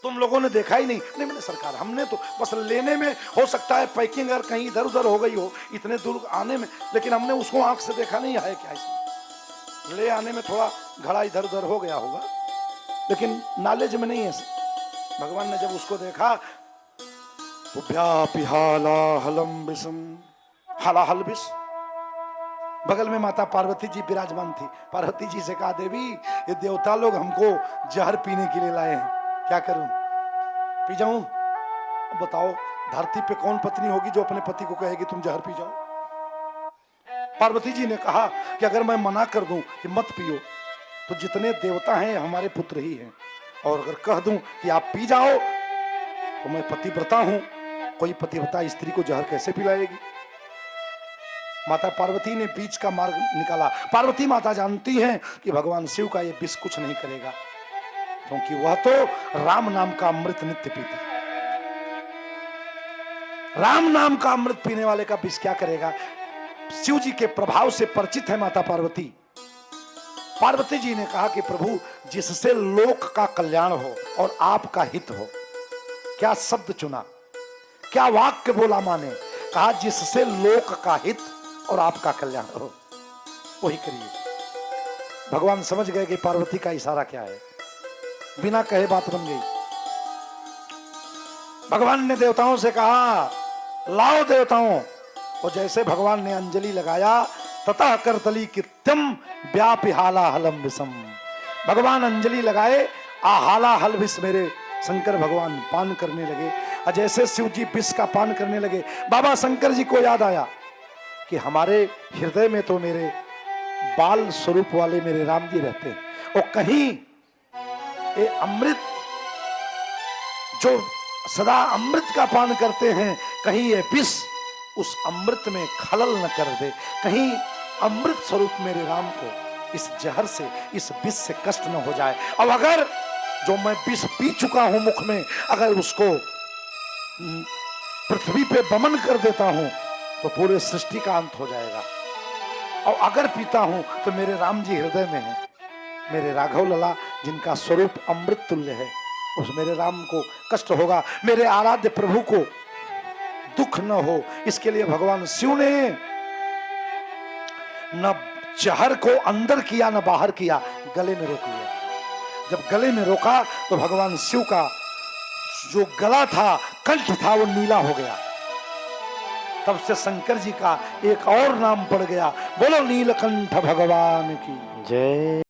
तुम लोगों ने देखा ही नहीं। नहीं मैंने सरकार हमने तो बस लेने में हो सकता है पैकिंग अगर कहीं इधर उधर हो गई हो इतने दूर आने में, लेकिन हमने उसको आंख से देखा नहीं है क्या इसमें। ले आने में थोड़ा घड़ा इधर उधर हो गया होगा, लेकिन नॉलेज में नहीं है। भगवान ने जब उसको देखा तो व्यापी हाला हलम विषम, हाला हल विष। बगल में माता पार्वती जी विराजमान थी। पार्वती जी से कहा, देवी ये देवता लोग हमको जहर पीने के लिए लाए हैं, क्या करूं? पी जाऊं? बताओ धरती पे कौन पत्नी होगी जो अपने पति को कहेगी तुम जहर पी जाओ? पार्वती जी ने कहा कि अगर मैं मना कर दूं कि मत पियो तो जितने देवता हैं हमारे पुत्र ही हैं, और अगर कह दूं कि आप पी जाओ तो मैं पतिव्रता हूं, कोई पतिव्रता स्त्री को जहर कैसे पिलाएगी? माता पार्वती ने बीच का मार्ग निकाला। पार्वती माता जानती हैं कि भगवान शिव का ये विष कुछ नहीं करेगा, क्योंकि वह तो राम नाम का अमृत नित्य पीती। राम नाम का अमृत पीने वाले का विष क्या करेगा? शिव जी के प्रभाव से परिचित है माता पार्वती। पार्वती जी ने कहा कि प्रभु जिससे लोक का कल्याण हो और आपका हित हो। क्या शब्द चुना, क्या वाक्य बोला माने? कहा जिससे लोक का हित और आपका कल्याण हो, वही करिए। भगवान समझ गए कि पार्वती का इशारा क्या है, बिना कहे बात बन गई। भगवान ने देवताओं से कहा, लाओ देवताओं। और जैसे भगवान ने अंजलि लगाया, ततः करतली कृत्यम व्यापी हाला हलम विषम। भगवान अंजलि लगाए, हाला हल विष मेरे शंकर भगवान पान करने लगे। और जैसे शिव जी विष का पान करने लगे, बाबा शंकर जी को याद आया कि हमारे हृदय में तो मेरे बाल स्वरूप वाले मेरे राम जी रहते हैं, और कहीं ये अमृत जो सदा अमृत का पान करते हैं, कहीं ये विष उस अमृत में खलल न कर दे, कहीं अमृत स्वरूप मेरे राम को इस जहर से, इस विष से कष्ट न हो जाए। अब अगर जो मैं विष पी चुका हूं मुख में, अगर उसको पृथ्वी पे बमन कर देता हूं तो पूरे सृष्टि का अंत हो जाएगा। और अगर पीता हूं तो मेरे राम जी हृदय में है, मेरे राघव लला जिनका स्वरूप अमृत तुल्य है, उस मेरे राम को कष्ट होगा, मेरे आराध्य प्रभु को दुख न हो। इसके लिए भगवान शिव ने न जहर को अंदर किया न बाहर किया, गले में रोक लिया। जब गले में रोका तो भगवान शिव का जो गला था, कंठ था, वो नीला हो गया। तब से शंकर जी का एक और नाम पड़ गया। बोलो नीलकंठ भगवान की जय।